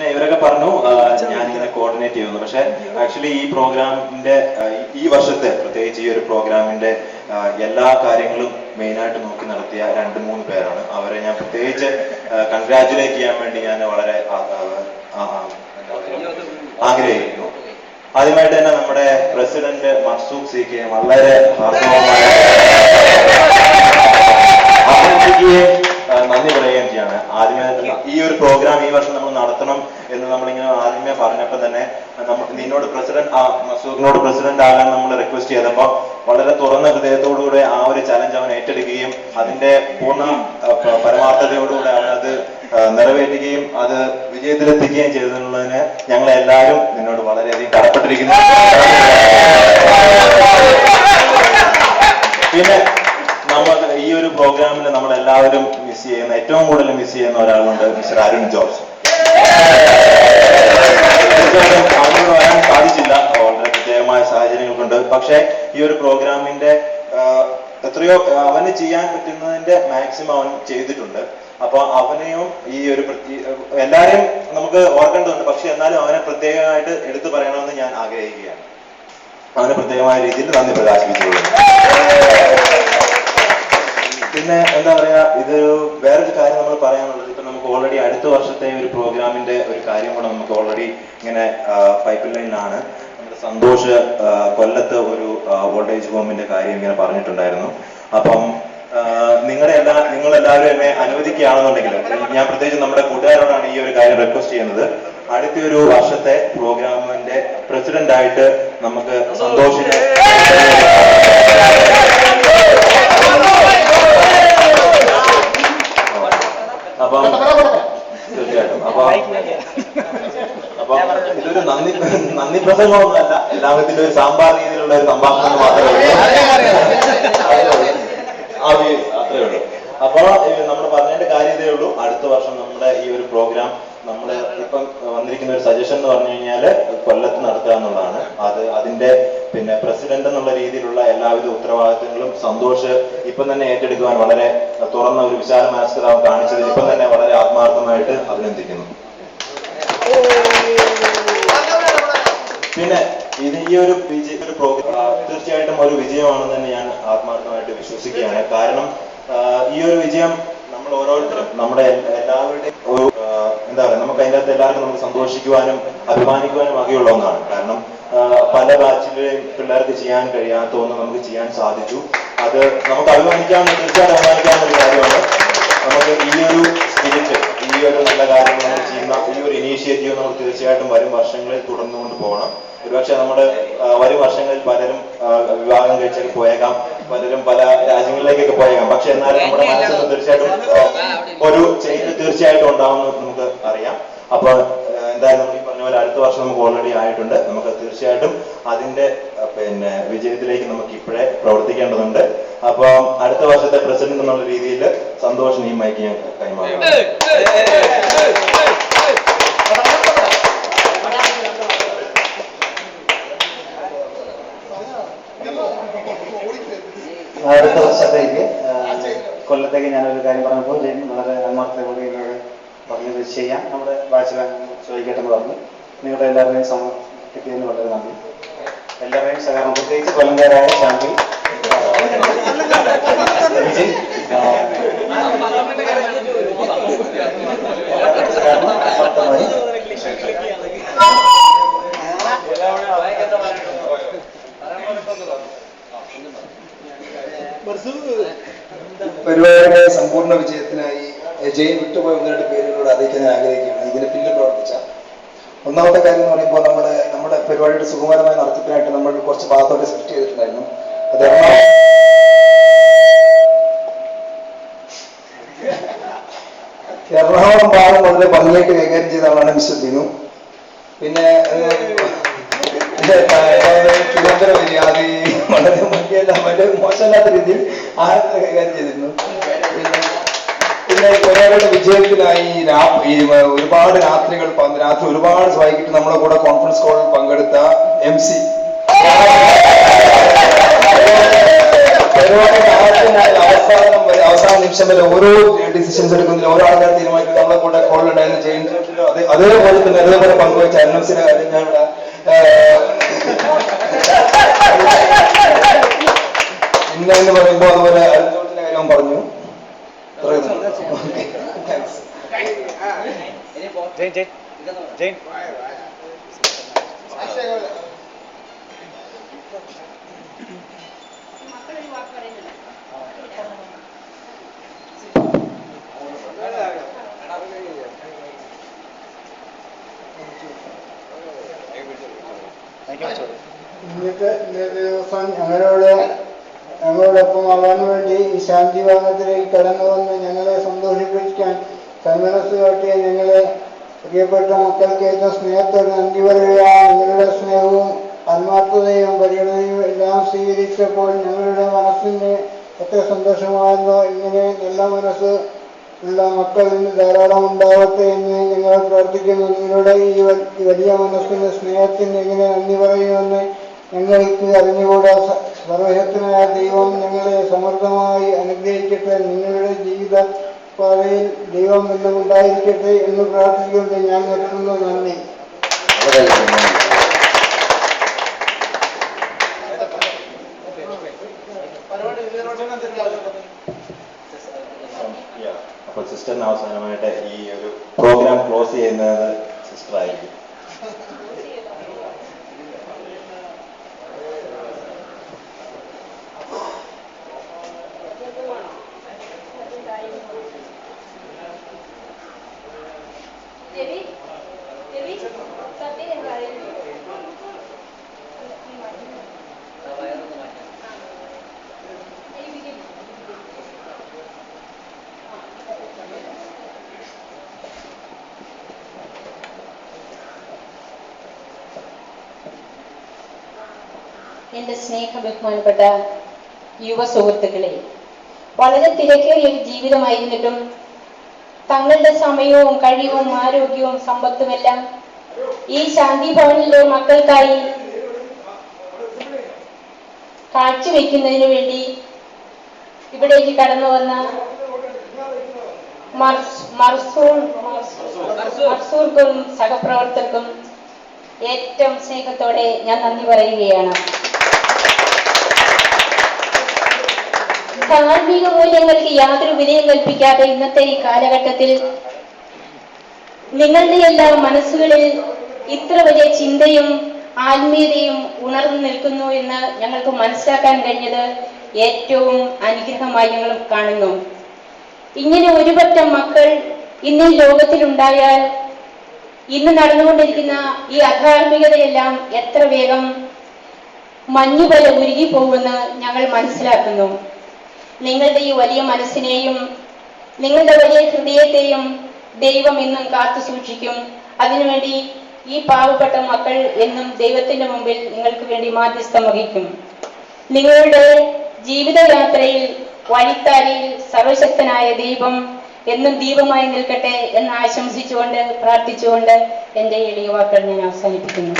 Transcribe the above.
പിന്നെ ഇവരൊക്കെ പറഞ്ഞു ഞാനിങ്ങനെ കോർഡിനേറ്റ് ചെയ്യുന്നു. പക്ഷെ ആക്ച്വലി ഈ പ്രോഗ്രാമിന്റെ ഈ വർഷത്തെ പ്രത്യേകിച്ച് ഈ ഒരു പ്രോഗ്രാമിന്റെ എല്ലാ കാര്യങ്ങളും മെയിനായിട്ട് നോക്കി നടത്തിയ 2-3 പേരാണ്. അവരെ ഞാൻ പ്രത്യേകിച്ച് കൺഗ്രാറ്റുലേറ്റ് ചെയ്യാൻ വേണ്ടി ഞാൻ വളരെ ആഗ്രഹിക്കുന്നു. ആദ്യമായിട്ട് തന്നെ നമ്മുടെ പ്രസിഡന്റ് മർസൂഖ് CK വളരെ ഹാർദവമായ അഭിനന്ദിക്കുകയും നന്ദി പറയുകയും ചെയ്യാണ്. ആദ്യമായിട്ട് ഈ ഒരു പ്രോഗ്രാം ഈ വർഷം നമ്മൾ നടത്തണം എന്ന് നമ്മളിങ്ങനെ ആദ്യമേ പറഞ്ഞപ്പോൾ തന്നെ നിന്നോട് മസൂദിനോട് പ്രസിഡന്റ് ആകാൻ നമ്മൾ റിക്വസ്റ്റ് ചെയ്തപ്പോൾ വളരെ തുറന്ന ഹൃദയത്തോടുകൂടെ ആ ഒരു ചലഞ്ച് അവൻ ഏറ്റെടുക്കുകയും അതിന്റെ പൂർണ്ണ പരമാർത്ഥതയോടുകൂടെ അവൻ അത് നിറവേറ്റുകയും അത് വിജയത്തിലെത്തിക്കുകയും ചെയ്തെന്നുള്ളതിന് ഞങ്ങളെല്ലാവരും നിന്നോട് വളരെയധികം കടപ്പെട്ടിരിക്കുന്നു. പിന്നെ ഈ ഒരു പ്രോഗ്രാമിൽ നമ്മളെല്ലാവരും മിസ് ചെയ്യുന്ന, ഏറ്റവും കൂടുതൽ മിസ് ചെയ്യുന്ന ഒരാളുണ്ട്, മിസ്റ്റർ അരുൺ ജോർജ്. അവനോട് വരാൻ സാധിച്ചില്ല, വളരെ പ്രത്യേകമായ സാഹചര്യങ്ങൾ കൊണ്ട്. പക്ഷെ ഈ ഒരു പ്രോഗ്രാമിന്റെ എത്രയോ അവന് ചെയ്യാൻ പറ്റുന്നതിന്റെ മാക്സിമം അവൻ ചെയ്തിട്ടുണ്ട്. അപ്പൊ അവനെയും ഈ ഒരു എല്ലാരെയും നമുക്ക് ഓർക്കേണ്ടതുണ്ട്. പക്ഷെ എന്നാലും അവനെ പ്രത്യേകമായിട്ട് എടുത്തു പറയണമെന്ന് ഞാൻ ആഗ്രഹിക്കുകയാണ്. അവനെ പ്രത്യേകമായ രീതിയിൽ നന്ദി പ്രകാശിപ്പിച്ചുകൊള്ളുന്നു. പിന്നെ എന്താ പറയാ, ഇതൊരു വേറൊരു കാര്യം നമ്മൾ പറയാനുള്ളത്, ഇപ്പൊ നമുക്ക് ഓൾറെഡി അടുത്ത വർഷത്തെ ഒരു പ്രോഗ്രാമിന്റെ ഒരു കാര്യം കൂടെ നമുക്ക് ഓൾറെഡി ഇങ്ങനെ പൈപ്പ് ലൈനിലാണ്. നമ്മുടെ സന്തോഷ് കൊല്ലത്ത് ഒരു വോൾട്ടേജ് ഹോമിന്റെ കാര്യം ഇങ്ങനെ പറഞ്ഞിട്ടുണ്ടായിരുന്നു. അപ്പം നിങ്ങളെല്ലാവരും എന്നെ അനുവദിക്കുകയാണെന്നുണ്ടെങ്കിൽ ഞാൻ പ്രത്യേകിച്ച് നമ്മുടെ കൂട്ടുകാരോടാണ് ഈ ഒരു കാര്യം റിക്വസ്റ്റ് ചെയ്യുന്നത്. അടുത്ത ഒരു വർഷത്തെ പ്രോഗ്രാമിന്റെ പ്രസിഡന്റ് ആയിട്ട് നമുക്ക് സന്തോഷിനെ അപ്പം തീർച്ചയായിട്ടും അപ്പൊ ഇതൊരു നന്ദി പ്രസംഗമൊന്നുമല്ല, എല്ലാവരും ഒരു സാമ്പാർ രീതിയിലുള്ള ഒരു സംഭാഷണം മാത്രമേ അത്രേ ഉള്ളൂ. അപ്പോൾ നമ്മൾ പറഞ്ഞതിന്റെ കാര്യം ഇതേ ഉള്ളൂ. അടുത്ത വർഷം നമ്മുടെ ഈ ഒരു പ്രോഗ്രാം നമ്മൾ ഇപ്പം വന്നിരിക്കുന്ന ഒരു സജഷൻ എന്ന് പറഞ്ഞു കഴിഞ്ഞാൽ കൊല്ലത്ത് നടത്തുക എന്നുള്ളതാണ്. അതിന്റെ പിന്നെ പ്രസിഡന്റ് എന്നുള്ള രീതിയിലുള്ള എല്ലാവിധ ഉത്തരവാദിത്തങ്ങളും സന്തോഷ് ഇപ്പം തന്നെ ഏറ്റെടുക്കുവാൻ വളരെ തുറന്ന ഒരു വിശാല മനസ്കരാവ് കാണിച്ചതിൽ ഇപ്പം തന്നെ വളരെ ആത്മാർത്ഥമായിട്ട് അഭിനന്ദിക്കുന്നു. പിന്നെ ഈ ഒരു പ്രോഗ്രാം തീർച്ചയായിട്ടും ഒരു വിജയമാണെന്ന് തന്നെ ഞാൻ ആത്മാർത്ഥമായിട്ട് വിശ്വസിക്കുകയാണ്. കാരണം ഈ ഒരു വിജയം നമ്മൾ ഓരോരുത്തരും നമ്മുടെ എല്ലാവരുടെയും ഒരു എന്താ പറയുക, നമുക്ക് അതിൻ്റെ അകത്ത് എല്ലാവർക്കും നമുക്ക് സന്തോഷിക്കുവാനും അഭിമാനിക്കുവാനും വകയുള്ള ഒന്നാണ്. കാരണം പല ബാച്ചിലെയും പിള്ളേർക്ക് ചെയ്യാൻ കഴിയാത്ത ഒന്ന് നമുക്ക് ചെയ്യാൻ സാധിച്ചു. അത് നമുക്ക് തീർച്ചയായിട്ടും അഭിമാനിക്കാവുന്ന ഒരു കാര്യമാണ്. നമുക്ക് ഈ ഒരു സ്പിരിറ്റ്, ഈ ഒരു നല്ല കാര്യങ്ങൾ നമ്മൾ ചെയ്യുന്ന ഈ ഒരു ഇനീഷ്യേറ്റീവ് നമ്മൾ തീർച്ചയായിട്ടും വരും വർഷങ്ങളിൽ തുടർന്നുകൊണ്ട് പോകണം. ഒരുപക്ഷെ നമ്മുടെ വരും വർഷങ്ങളിൽ പലരും വിവാഹം കഴിച്ചൊക്കെ പോയേക്കാം, പലരും പല രാജ്യങ്ങളിലേക്കൊക്കെ പോയേക്കാം. പക്ഷെ എന്നാലും നമ്മുടെ മനസ്സിൽ തീർച്ചയായിട്ടും ഒരു ചേഞ്ച് തീർച്ചയായിട്ടും ഉണ്ടാവുമെന്ന് നമുക്ക് അറിയാം. അപ്പൊ എന്തായാലും നമ്മൾ ഈ പറഞ്ഞ പോലെ അടുത്ത വർഷം നമുക്ക് ഓൾറെഡി ആയിട്ടുണ്ട്. നമുക്ക് തീർച്ചയായിട്ടും അതിന്റെ പിന്നെ വിജയത്തിലേക്ക് നമുക്ക് ഇപ്പോഴേ പ്രവർത്തിക്കേണ്ടതുണ്ട്. അപ്പം അടുത്ത വർഷത്തെ പ്രസിഡന്റ് എന്നുള്ള രീതിയിൽ സന്തോഷം ഈ മൈക്ക് ഞാൻ കൈമാറുന്നു. അടുത്ത വർഷത്തേക്ക് കൊല്ലത്തേക്ക് ഞാനൊരു കാര്യം പറഞ്ഞപ്പോൾ വളരെ ആത്മാർത്ഥതയോടെ എന്നോട് പറഞ്ഞത് ചെയ്യാം, നമ്മുടെ ബാച്ചിലെ ചോദിക്കട്ടെ എന്ന് പറഞ്ഞു. നിങ്ങളുടെ എല്ലാവരുടെയും സമയം കിട്ടിയതിന് വളരെ നന്ദി. എല്ലാവരുടെയും സഹകരണം, പ്രത്യേകിച്ച് കൊല്ലംകാരായ ശാന്തി, വിജയ്, പരിപാടിയുടെ സമ്പൂർണ്ണ വിജയത്തിനായി ജയൻ വിട്ടുപോയ 1-2 പേരുകളോട് അറിയിക്കാൻ ഞാൻ ആഗ്രഹിക്കുകയാണ്. ഇതിന് പിന്നിൽ പ്രവർത്തിച്ച ഒന്നാമത്തെ കാര്യം എന്ന് പറയുമ്പോൾ നമ്മുടെ പരിപാടിയുടെ സുഗമമായ നടത്തിപ്പിനായിട്ട് നമ്മൾ കുറച്ച് ഭാഗത്തോടെ സെറ്റ് ചെയ്തിട്ടുണ്ടായിരുന്നു. അത് എറണാകുളം ഭാഗം വളരെ ഭംഗിയായിട്ട് കൈകാര്യം ചെയ്ത ആളാണ് മിസ്റ്റർ ദിനു. പിന്നെ തിരുവനന്തപുരം മര്യാദ വളരെ ഭംഗിയല്ല, വളരെ മോശമല്ലാത്ത രീതിയിൽ ആനന്ദ കൈകാര്യം ചെയ്തിരുന്നു. പിന്നെ പരിപാടിയുടെ വിജയത്തിനായി ഒരുപാട് രാത്രി ഒരുപാട് വൈകിട്ട് നമ്മളെ കൂടെ കോൺഫറൻസ് കോളിൽ പങ്കെടുത്ത MC അവസാന നിമിഷം വരെ ഓരോ ഡിസിഷൻസ് എടുക്കുന്നതിൽ ഓരോ ആൾക്കാർ തീരുമാനിക്കുന്നത് നമ്മളെ കൂടെ കോളിലുണ്ടായിരുന്ന ജയൻ, അതേപോലെ തന്നെ അതേപോലെ പങ്കുവച്ച അന്നംസിന്റെ കാര്യം ഞാൻ ഇവിടെ ഇന്ന എന്ന് പറയുമ്പോൾ അതുപോലെ അരുൺജോട്ടിന്റെ കാര്യം പറഞ്ഞു. ഇന്നത്തെ ദിവസം ഞങ്ങളോടൊപ്പം ആവാൻ വേണ്ടി ഈ ശാന്തി ഭവനത്തിലേക്ക് കടന്നു വന്ന് ഞങ്ങളെ സന്തോഷിപ്പിക്കാൻ സന്മനസ് കാട്ടിയ ഞങ്ങളെ പ്രിയപ്പെട്ട മക്കൾക്ക് ഏറ്റവും സ്നേഹത്തോടെ നന്ദി പറയുകയാണ്. നിങ്ങളുടെ സ്നേഹവും ആത്മാർത്ഥതയും പരിഗണനയും എല്ലാം സ്വീകരിച്ചപ്പോൾ ഞങ്ങളുടെ മനസ്സിന് എത്ര സന്തോഷമായിരുന്നോ. ഇങ്ങനെ നല്ല മനസ്സ് ഉള്ള മക്കൾ ഇന്ന് ധാരാളം ഉണ്ടാവട്ടെ എന്ന് ഞങ്ങൾ പ്രാർത്ഥിക്കുന്നു. നിങ്ങളുടെ ഈ വലിയ മനസ്സിന് സ്നേഹത്തിന് എങ്ങനെ നന്ദി പറയുമെന്ന് ഞങ്ങൾക്ക് അറിഞ്ഞുകൂടാ. സർവശക്തനായ ദൈവം ഞങ്ങളെ സമൃദ്ധമായി അനുഗ്രഹിക്കട്ടെ. നിങ്ങളുടെ ജീവിത പാതയിൽ ദൈവം എന്നും ഉണ്ടായിരിക്കട്ടെ എന്ന് പ്രാർത്ഥിച്ചുകൊണ്ട് ഞാൻ നിർത്തുന്നു. നന്ദി. അപ്പോൾ സിസ്റ്ററിന് അവസാനമായിട്ട് ഈ ഒരു പ്രോഗ്രാം ക്ലോസ് ചെയ്യുന്നത് സിസ്റ്റർ ആയിരിക്കും. എന്റെ സ്നേഹ ബഹുമാനപ്പെട്ട യുവ സുഹൃത്തുക്കളെ, വളരെ തിരക്കേറിയ ഒരു ജീവിതമായിരുന്നിട്ടും തങ്ങളുടെ സമയവും കഴിവും ആരോഗ്യവും സമ്പത്തുമെല്ലാം ഈ ശാന്തി ഭവനിലെ മക്കൾക്കായി കാഴ്ചവെക്കുന്നതിന് വേണ്ടി ഇവിടേക്ക് കടന്നു വന്ന മർസൂർക്കും സഹപ്രവർത്തകർക്കും ഏറ്റവും സ്നേഹത്തോടെ ഞാൻ നന്ദി പറയുകയാണ്. ധാർമ്മിക മൂല്യങ്ങൾക്ക് യാതൊരു വിലയും കൽപ്പിക്കാതെ ഇന്നത്തെ ഈ കാലഘട്ടത്തിൽ നിങ്ങളുടെ എല്ലാ മനസ്സുകളിൽ ഇത്ര വലിയ ചിന്തയും ആത്മീയതയും ഉണർന്നു നിൽക്കുന്നു എന്ന് ഞങ്ങൾക്ക് മനസ്സിലാക്കാൻ കഴിഞ്ഞത് ഏറ്റവും അനുഗ്രഹമായി ഞങ്ങൾ കാണുന്നു. ഇങ്ങനെ ഒരുപറ്റം മക്കൾ ഇന്ന് ലോകത്തിലുണ്ടായാൽ ഇന്ന് നടന്നുകൊണ്ടിരിക്കുന്ന ഈ അധാർമികതയെല്ലാം എത്ര വേഗം മഞ്ഞുപോലെ ഉരുകിപ്പോകുമെന്ന് ഞങ്ങൾ മനസ്സിലാക്കുന്നു. നിങ്ങളുടെ ഈ വലിയ മനസ്സിനെയും നിങ്ങളുടെ വലിയ ഹൃദയത്തെയും ദൈവം എന്നും കാത്തു സൂക്ഷിക്കും. അതിനുവേണ്ടി ഈ പാവപ്പെട്ട മക്കൾ എന്നും ദൈവത്തിന്റെ മുമ്പിൽ നിങ്ങൾക്ക് വേണ്ടി മാധ്യസ്ഥം വഹിക്കും. നിങ്ങളുടെ ജീവിതയാത്രയിൽ വഴിത്താരിയിൽ സർവശക്തനായ ദൈവം എന്നും ദീപമായി നിൽക്കട്ടെ എന്ന് ആശംസിച്ചുകൊണ്ട് പ്രാർത്ഥിച്ചുകൊണ്ട് എൻ്റെ എളിയ വാക്കുകൾ ഞാൻ അവസാനിപ്പിക്കുന്നു.